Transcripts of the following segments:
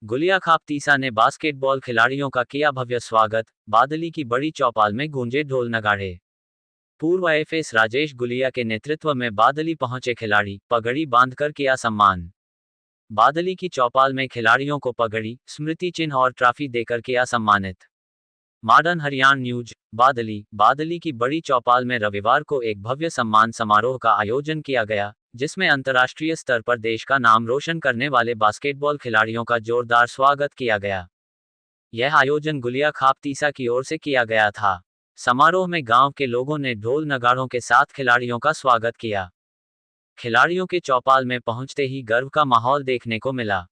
गुलिया खापतीसा ने बास्केटबॉल खिलाड़ियों का किया भव्य स्वागत, बादली की बड़ी चौपाल में गूंजे ढोल नगाड़े। पूर्व आईएफएस राजेश गुलिया के नेतृत्व में बादली पहुंचे खिलाड़ी, पगड़ी बांधकर किया सम्मान। बादली की चौपाल में खिलाड़ियों को पगड़ी, स्मृति चिन्ह और ट्रॉफी देकर किया सम्मानित। Modern Haryana news. बादली की बड़ी चौपाल में रविवार को एक भव्य सम्मान समारोह का आयोजन किया गया, जिसमें अंतर्राष्ट्रीय स्तर पर देश का नाम रोशन करने वाले बास्केटबॉल खिलाड़ियों का जोरदार स्वागत किया गया। यह आयोजन गुलिया खापतीसा की ओर से किया गया था। समारोह में गांव के लोगों ने ढोल नगाड़ों के साथ खिलाड़ियों का स्वागत किया। खिलाड़ियों के चौपाल में पहुंचते ही गर्व का माहौल देखने को मिला।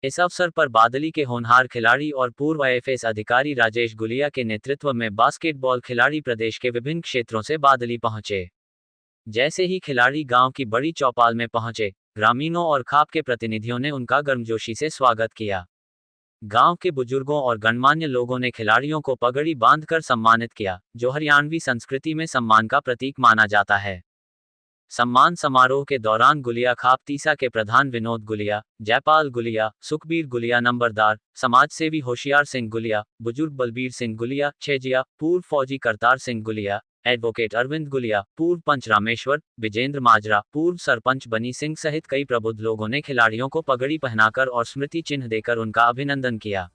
इस अवसर पर बादली के होनहार खिलाड़ी और पूर्व आईएफएस अधिकारी राजेश गुलिया के नेतृत्व में बास्केटबॉल खिलाड़ी प्रदेश के विभिन्न क्षेत्रों से बादली पहुंचे। जैसे ही खिलाड़ी गांव की बड़ी चौपाल में पहुंचे, ग्रामीणों और खाप के प्रतिनिधियों ने उनका गर्मजोशी से स्वागत किया। गांव के बुजुर्गों और गणमान्य लोगों ने खिलाड़ियों को पगड़ी बांधकर सम्मानित किया, जो हरियाणवी संस्कृति में सम्मान का प्रतीक माना जाता है। सम्मान समारोह के दौरान गुलिया खापतीसा के प्रधान विनोद गुलिया, जयपाल गुलिया, सुखबीर गुलिया नंबरदार, समाजसेवी होशियार सिंह गुलिया, बुजुर्ग बलबीर सिंह गुलिया छेजिया, पूर्व फौजी करतार सिंह गुलिया, एडवोकेट अरविंद गुलिया, पूर्व पंच रामेश्वर, विजेंद्र माजरा, पूर्व सरपंच बनी सिंह सहित कई प्रबुद्ध लोगों ने खिलाड़ियों को पगड़ी पहनाकर और स्मृति चिन्ह देकर उनका अभिनंदन किया।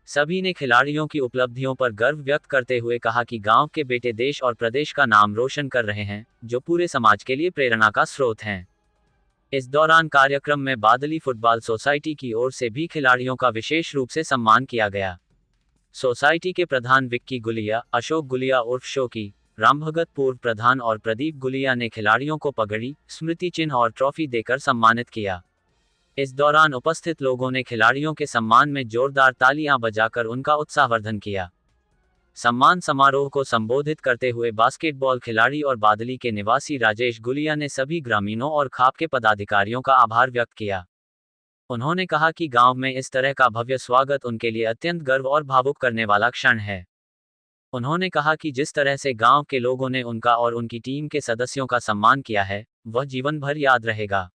सभी ने खिलाड़ियों की उपलब्धियों पर गर्व व्यक्त करते हुए कहा कि गांव के बेटे देश और प्रदेश का नाम रोशन कर रहे हैं, जो पूरे समाज के लिए प्रेरणा का स्रोत हैं। इस दौरान कार्यक्रम में बादली फुटबॉल सोसाइटी की ओर से भी खिलाड़ियों का विशेष रूप से सम्मान किया गया। सोसाइटी के प्रधान विक्की गुलिया, अशोक गुलिया उर्फ शोकी, रामभगत पूर्व प्रधान और प्रदीप गुलिया ने खिलाड़ियों को पगड़ी, स्मृति चिन्ह और ट्रॉफी देकर सम्मानित किया। इस दौरान उपस्थित लोगों ने खिलाड़ियों के सम्मान में जोरदार तालियां बजाकर उनका उत्साहवर्धन किया। सम्मान समारोह को संबोधित करते हुए बास्केटबॉल खिलाड़ी और बादली के निवासी राजेश गुलिया ने सभी ग्रामीणों और खाप के पदाधिकारियों का आभार व्यक्त किया। उन्होंने कहा कि गांव में इस तरह का भव्य स्वागत उनके लिए अत्यंत गर्व और भावुक करने वाला क्षण है। उन्होंने कहा कि जिस तरह से गांव के लोगों ने उनका और उनकी टीम के सदस्यों का सम्मान किया है, वह जीवन भर याद रहेगा।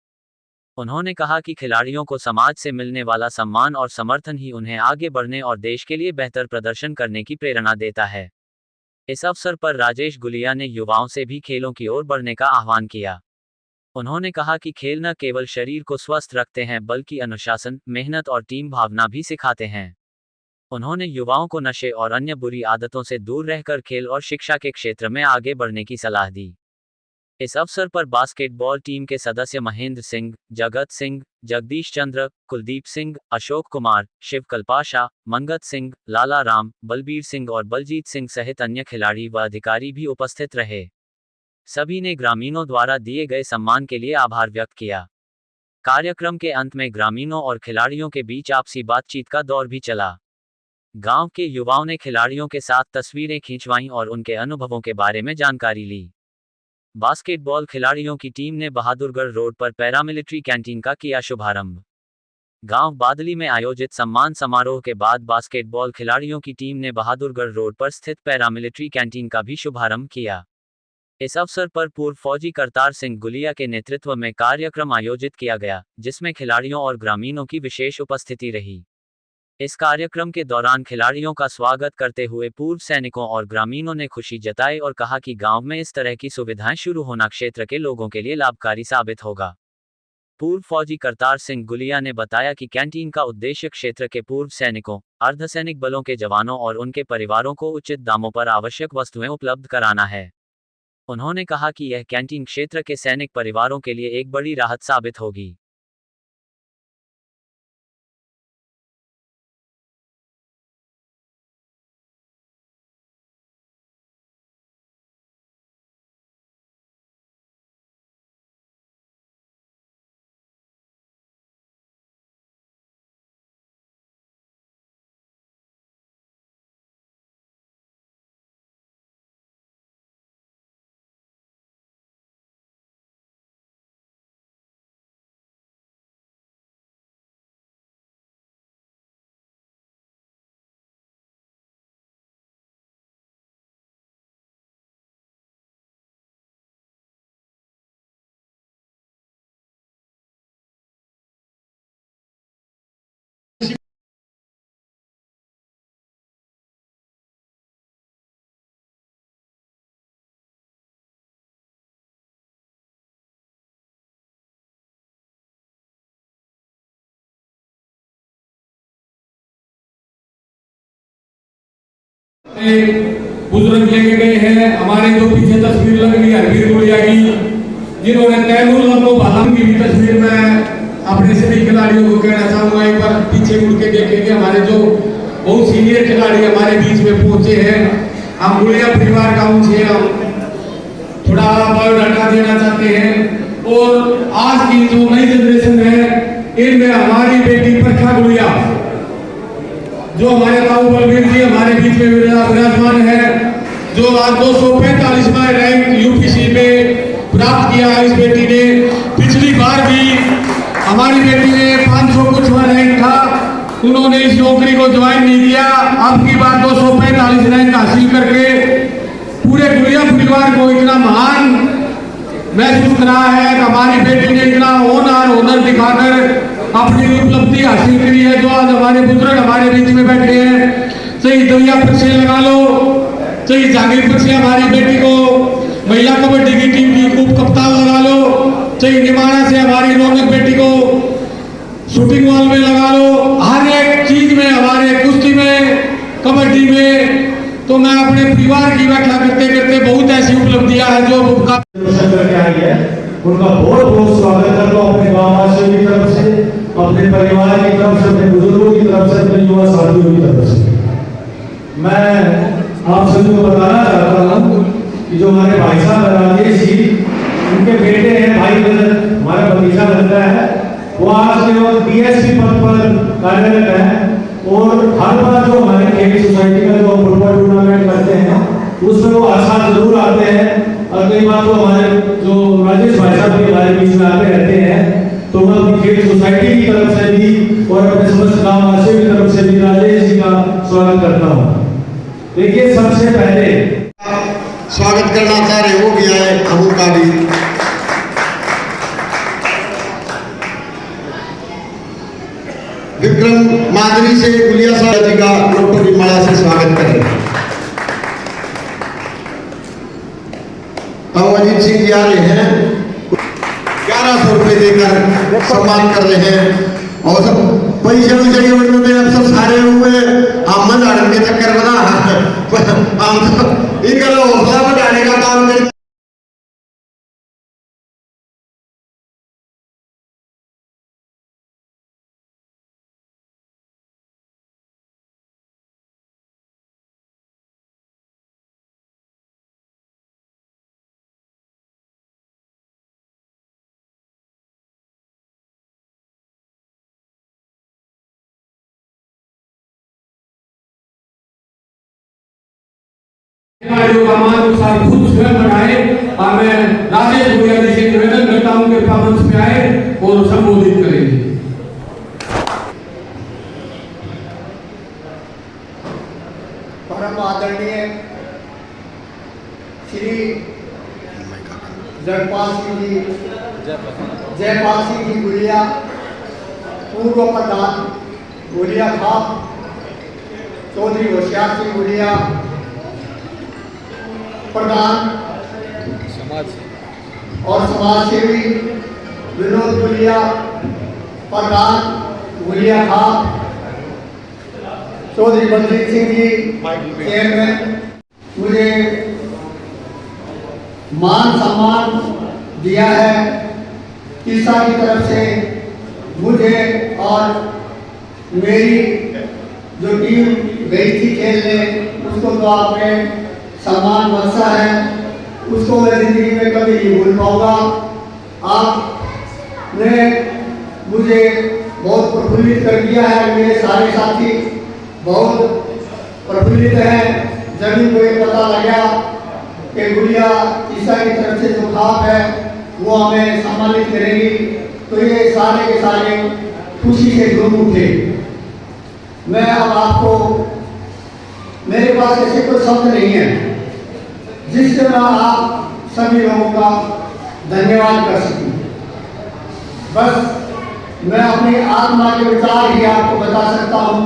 उन्होंने कहा कि खिलाड़ियों को समाज से मिलने वाला सम्मान और समर्थन ही उन्हें आगे बढ़ने और देश के लिए बेहतर प्रदर्शन करने की प्रेरणा देता है। इस अवसर पर राजेश गुलिया ने युवाओं से भी खेलों की ओर बढ़ने का आह्वान किया। उन्होंने कहा कि खेल न केवल शरीर को स्वस्थ रखते हैं बल्कि अनुशासन, मेहनत और टीम भावना भी सिखाते हैं। उन्होंने युवाओं को नशे और अन्य बुरी आदतों से दूर रहकर खेल और शिक्षा के क्षेत्र में आगे बढ़ने की सलाह दी। इस अवसर पर बास्केटबॉल टीम के सदस्य महेंद्र सिंह, जगत सिंह, जगदीश चंद्र, कुलदीप सिंह, अशोक कुमार, शिवकल पाशा, मनगत सिंह, लाला राम, बलबीर सिंह और बलजीत सिंह सहित अन्य खिलाड़ी व अधिकारी भी उपस्थित रहे। सभी ने ग्रामीणों द्वारा दिए गए सम्मान के लिए आभार व्यक्त किया। कार्यक्रम के अंत में ग्रामीणों और खिलाड़ियों के बीच आपसी बातचीत का दौर भी चला। गांव के युवाओं ने खिलाड़ियों के साथ तस्वीरें खिंचवाईं और उनके अनुभवों के बारे में जानकारी ली। बास्केटबॉल खिलाड़ियों की टीम ने बहादुरगढ़ रोड पर पैरामिलिट्री कैंटीन का किया शुभारंभ। गांव बादली में आयोजित सम्मान समारोह के बाद बास्केटबॉल खिलाड़ियों की टीम ने बहादुरगढ़ रोड पर स्थित पैरामिलिट्री कैंटीन का भी शुभारंभ किया। इस अवसर पर पूर्व फौजी करतार सिंह गुलिया के नेतृत्व में कार्यक्रम आयोजित किया गया, जिसमें खिलाड़ियों और ग्रामीणों की विशेष उपस्थिति रही। इस कार्यक्रम के दौरान खिलाड़ियों का स्वागत करते हुए पूर्व सैनिकों और ग्रामीणों ने खुशी जताई और कहा कि गांव में इस तरह की सुविधाएं शुरू होना क्षेत्र के लोगों के लिए लाभकारी साबित होगा। पूर्व फौजी करतार सिंह गुलिया ने बताया कि कैंटीन का उद्देश्य क्षेत्र के पूर्व सैनिकों, अर्धसैनिक बलों के जवानों और उनके परिवारों को उचित दामों पर आवश्यक वस्तुएं उपलब्ध कराना है। उन्होंने कहा कि यह कैंटीन क्षेत्र के सैनिक परिवारों के लिए एक बड़ी राहत साबित होगी। बुजुर्ग लेके गए हैं। हमारे जो पीछे तस्वीर लग रही है हरवीर गुड़िया की, जिन्होंने तैमूर को बालम की भी तस्वीर में अपने सभी खिलाड़ियों को कहना चाहूंगा, एक बार पीछे मुड़ के देखेंगे। हमारे जो बहुत सीनियर खिलाड़ी हमारे बीच में पहुंचे हैं, हम गुड़िया परिवार का उनसे हम थोड़ा बायोडाटा देना चाहते हैं। और आज की जो नई जनरेशन है, इनमें हमारी बेटी प्रखा गुड़िया, जो हमारे ताऊ बलबीर जी हमारे बीच में विराजमान है, जो आज 245वां रैंक यूपीसी में प्राप्त किया है। इस बेटी ने पिछली बार भी हमारी बेटी ने 500 कुछवां रैंक था, उन्होंने इस नौकरी को ज्वाइन नहीं किया। अब की बार 245 रैंक हासिल करके पूरे गुड़िया परिवार को इतना महान महसूस करा है कि हमारी बेटी ने इतना ऑनर दिखाकर अपनी उपलब्धि हासिल करी है। जो आज हमारे बुजुर्ग हमारे बीच में बैठे हैं, सही दरिया पर से लगा लो, सही जहांगीरपुर से हमारी बेटी को महिला कबड्डी की टीम की उप कप्तान लगा लो, सही निमाना से हमारी रौनक बेटी को शूटिंग वॉल में लगा लो। हर एक चीज में, हमारे कुश्ती में, कबड्डी में, तो मैं अपने परिवार की व्याख्या करते करते बहुत ऐसी उपलब्धियां हैं जो उनका बहुत बहुत स्वागत करता हूँ अपने गाँव वासियों की तरफ से, अपने परिवार की तरफ से, अपने बुजुर्गों की तरफ से, अपने युवा साथियों की तरफ से। मैं आप सभी को बताना चाहता हूँ कि जो हमारे भाई साहब राजेश जी, उनके बेटे हैं भाई, हमारा भतीजा लगता है, वो आज के वक्त DSP पद पर कार्यरत है। और हर बार जो हमारे खेल सोसाइटी में जो फुटबॉल टूर्नामेंट करते हैं उसमें वो आसार जरूर आते हैं। और कई बार तो हमारे जो राजेश भाई साहब भी हमारे बीच में आते रहते हैं, तो मैं अपनी खेल सोसाइटी की तरफ से भी और अपने समस्त गाँव वासियों की तरफ से भी राजेश जी का स्वागत करता हूँ। देखिए, सबसे पहले स्वागत करना चाह रहे हो गया है अमूल का भी। विक्रम माधुरी से गुलिया साहब जी का डॉक्टर निमाड़ा से स्वागत करें। अजीत सिंह जी आ रहे हैं, 1100 रुपए देकर सम्मान कर रहे हैं। और सब पैसे वैसे के बड़े में अब सब सारे हुए हम मन आड़न के चक्कर बना हम तो इनका हौसला बढ़ाने का काम करें। खिलाड़ियों का मान उत्साह खुद स्वयं बढ़ाए। और मैं राजेश गुड़िया जी से निवेदन करता हूं कि मंच पे आए और संबोधित करेंगे। परम आदरणीय श्री जयपाल सिंह जी गुड़िया, पूर्व प्रधान गुड़िया खाप, चौधरी होशियार सिंह गुड़िया प्रधान और समाज सेवी विनोद गुड़िया प्रधान गुड़िया खाप, चौधरी बलजीत सिंह जी चेयरमैन, मुझे मान सम्मान दिया है ईसा की तरफ से। मुझे और मेरी जो टीम गई थी खेलने, उसको तो आपने सम्मान बख्शा है, उसको मैं जिंदगी में कभी नहीं भूल पाऊंगा। आपने मुझे बहुत प्रफुल्लित कर दिया है, मेरे सारे साथी बहुत प्रफुल्लित हैं। जब इनको ये पता लगा कि गुड़िया ईसा की तरफ से जो खाप है वो हमें सम्मानित करेगी, तो ये सारे के सारे खुशी से झूम उठे। मैं अब आपको, मेरे पास ऐसे कोई शब्द नहीं है जिससे मैं आप सभी लोगों का धन्यवाद कर सकूं। बस मैं अपनी आत्मा के विचार ही आपको बता सकता हूं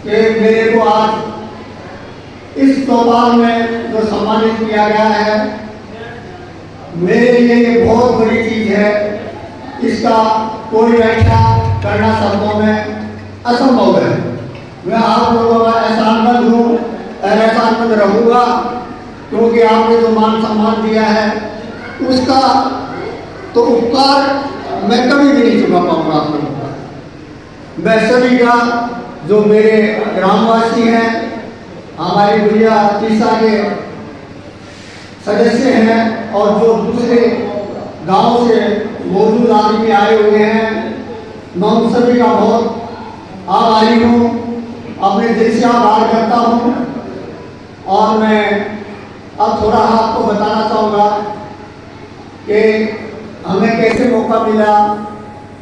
कि मेरे को आज इस चौपाल में जो सम्मानित किया गया है, मेरे लिए ये बहुत बड़ी चीज है। इसका कोई व्याख्या करना शब्दों में असंभव है। मैं आप लोगों का एहसानमंद हूँ, एहसान क्योंकि आपने जो मान सम्मान दिया है उसका तो उपकार मैं कभी भी नहीं चुका पाऊंगा आप लोगों का। मैं सभी का, जो मेरे ग्रामवासी हैं, हमारी गुड़िया तीसा के सदस्य हैं और जो दूसरे गांव से मौजूद आदमी आए हुए हैं, मैं उन सभी का बहुत आभारी हूँ, अपने दिल से आभार करता हूँ। और मैं अब थोड़ा आपको बताना चाहूँगा कि हमें कैसे मौका मिला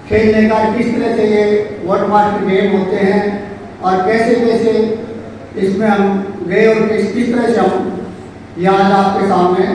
खेलने का, किस तरह से ये वर्ल्ड मास्टर गेम होते हैं और कैसे कैसे इसमें हम गए और किस तरह से हम यहाँ आपके सामने